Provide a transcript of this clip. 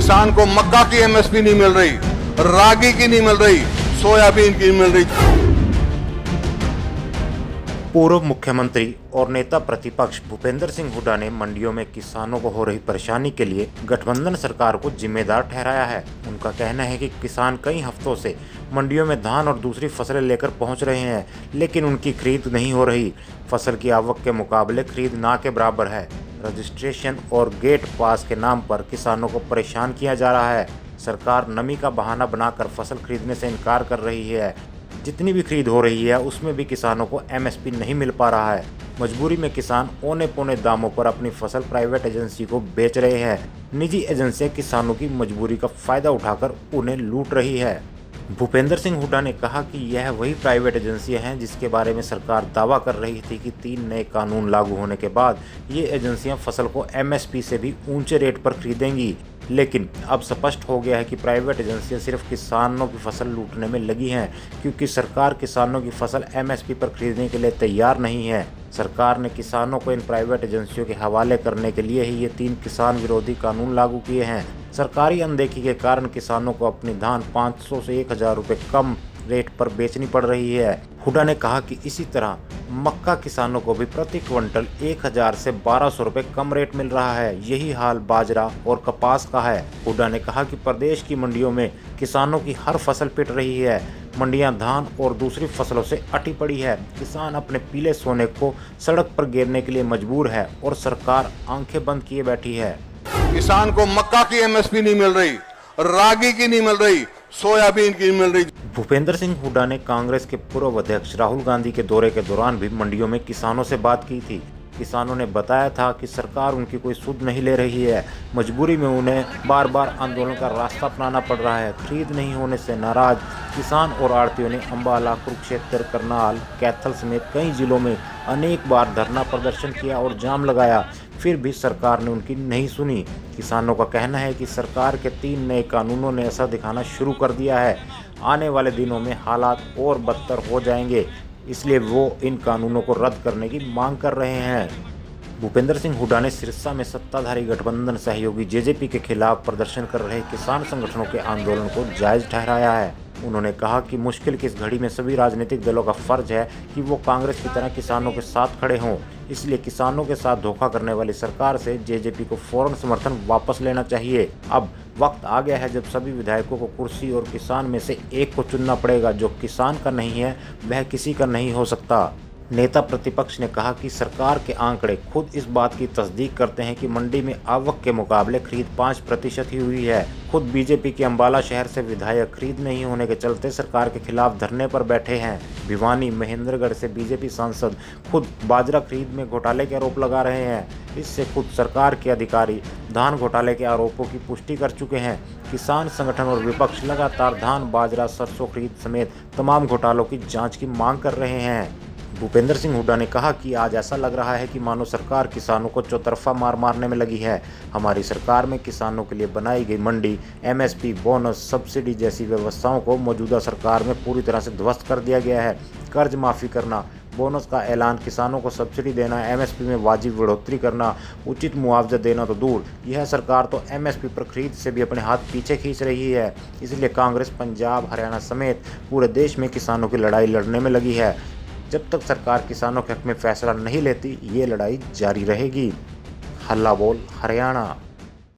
किसान को मक्का की एमएसपी नहीं मिल रही, रागी की नहीं मिल रही, सोयाबीन की नहीं मिल रही। पूर्व मुख्यमंत्री और नेता प्रतिपक्ष भूपेंद्र सिंह हुड्डा ने मंडियों में किसानों को हो रही परेशानी के लिए गठबंधन सरकार को जिम्मेदार ठहराया है। उनका कहना है कि किसान कई हफ्तों से मंडियों में धान और दूसरी फसलें लेकर पहुंच रहे हैं, लेकिन उनकी खरीद नहीं हो रही। फसल की आवक के मुकाबले खरीद ना के बराबर है। रजिस्ट्रेशन और गेट पास के नाम पर किसानों को परेशान किया जा रहा है। सरकार नमी का बहाना बनाकर फसल खरीदने से इनकार कर रही है। जितनी भी खरीद हो रही है उसमें भी किसानों को एमएसपी नहीं मिल पा रहा है। मजबूरी में किसान औने पौने दामों पर अपनी फसल प्राइवेट एजेंसी को बेच रहे हैं। निजी एजेंसियां किसानों की मजबूरी का फायदा उठाकर उन्हें लूट रही है। भूपेंद्र सिंह हुड्डा ने कहा कि यह वही प्राइवेट एजेंसियां हैं जिसके बारे में सरकार दावा कर रही थी कि 3 नए कानून लागू होने के बाद ये एजेंसियां फसल को एमएसपी से भी ऊंचे रेट पर खरीदेंगी। लेकिन अब स्पष्ट हो गया है कि प्राइवेट एजेंसियां सिर्फ किसानों की फसल लूटने में लगी हैं, क्योंकि सरकार किसानों की फसल एमएसपी पर खरीदने के लिए तैयार नहीं है। सरकार ने किसानों को इन प्राइवेट एजेंसियों के हवाले करने के लिए ही ये 3 किसान विरोधी कानून लागू किए हैं। सरकारी अनदेखी के कारण किसानों को अपनी धान 500 से 1000 रुपये कम रेट पर बेचनी पड़ रही है। हुड्डा ने कहा कि इसी तरह मक्का किसानों को भी प्रति क्विंटल 1000 से 1200 रुपये कम रेट मिल रहा है। यही हाल बाजरा और कपास का है। हुड्डा ने कहा कि प्रदेश की मंडियों में किसानों की हर फसल पिट रही है। मंडियां धान और दूसरी फसलों से अटी पड़ी है। किसान अपने पीले सोने को सड़क पर गिरने के लिए मजबूर है और सरकार आंखें बंद किए बैठी है। किसान को मक्का की एमएसपी नहीं मिल रही, रागी की नहीं मिल रही, सोयाबीन की नहीं मिल रही। भूपेंद्र सिंह हुड्डा ने कांग्रेस के पूर्व अध्यक्ष राहुल गांधी के दौरे के दौरान भी मंडियों में किसानों से बात की थी। किसानों ने बताया था कि सरकार उनकी कोई सुध नहीं ले रही है। मजबूरी में उन्हें बार बार आंदोलन का रास्ता अपनाना पड़ रहा है। खरीद नहीं होने से नाराज किसान और आड़तियों ने अम्बाला, कुरुक्षेत्र, करनाल, कैथल समेत कई जिलों में अनेक बार धरना प्रदर्शन किया और जाम लगाया। फिर भी सरकार ने उनकी नहीं सुनी। किसानों का कहना है कि सरकार के 3 नए कानूनों ने असर दिखाना शुरू कर दिया है। आने वाले दिनों में हालात और बदतर हो जाएंगे, इसलिए वो इन कानूनों को रद्द करने की मांग कर रहे हैं। भूपेंद्र सिंह हुड्डा ने सिरसा में सत्ताधारी गठबंधन सहयोगी जेजेपी के खिलाफ प्रदर्शन कर रहे किसान संगठनों के आंदोलन को जायज ठहराया है। उन्होंने कहा कि मुश्किल की इस घड़ी में सभी राजनीतिक दलों का फर्ज है कि वो कांग्रेस की तरह किसानों के साथ खड़े हों। इसलिए किसानों के साथ धोखा करने वाली सरकार से जेजेपी को फौरन समर्थन वापस लेना चाहिए। अब वक्त आ गया है जब सभी विधायकों को कुर्सी और किसान में से एक को चुनना पड़ेगा। जो किसान का नहीं है वह किसी का नहीं हो सकता। नेता प्रतिपक्ष ने कहा कि सरकार के आंकड़े खुद इस बात की तस्दीक करते हैं कि मंडी में आवक के मुकाबले खरीद 5% ही हुई है। खुद बीजेपी के अम्बाला शहर से विधायक खरीद नहीं होने के चलते सरकार के खिलाफ धरने पर बैठे हैं। भिवानी, महेंद्रगढ़ से बीजेपी सांसद खुद बाजरा खरीद में घोटाले के आरोप लगा रहे हैं। इससे खुद सरकार के अधिकारी धान घोटाले के आरोपों की पुष्टि कर चुके हैं। किसान संगठन और विपक्ष लगातार धान, बाजरा, सरसों खरीद समेत तमाम घोटालों की जाँच की मांग कर रहे हैं। भूपेंद्र सिंह हुड्डा ने कहा कि आज ऐसा लग रहा है कि मानो सरकार किसानों को चौतरफा मार मारने में लगी है। हमारी सरकार में किसानों के लिए बनाई गई मंडी, एमएसपी, बोनस, सब्सिडी जैसी व्यवस्थाओं को मौजूदा सरकार में पूरी तरह से ध्वस्त कर दिया गया है। कर्ज माफ़ी करना, बोनस का ऐलान, किसानों को सब्सिडी देना, एमएसपी में वाजिब बढ़ोतरी करना, उचित मुआवजा देना तो दूर, यह सरकार तो एमएसपी पर खरीद से भी अपने हाथ पीछे खींच रही है। इसलिए कांग्रेस पंजाब, हरियाणा समेत पूरे देश में किसानों की लड़ाई लड़ने में लगी है। जब तक सरकार किसानों के हक में फैसला नहीं लेती, ये लड़ाई जारी रहेगी। हल्ला बोल हरियाणा।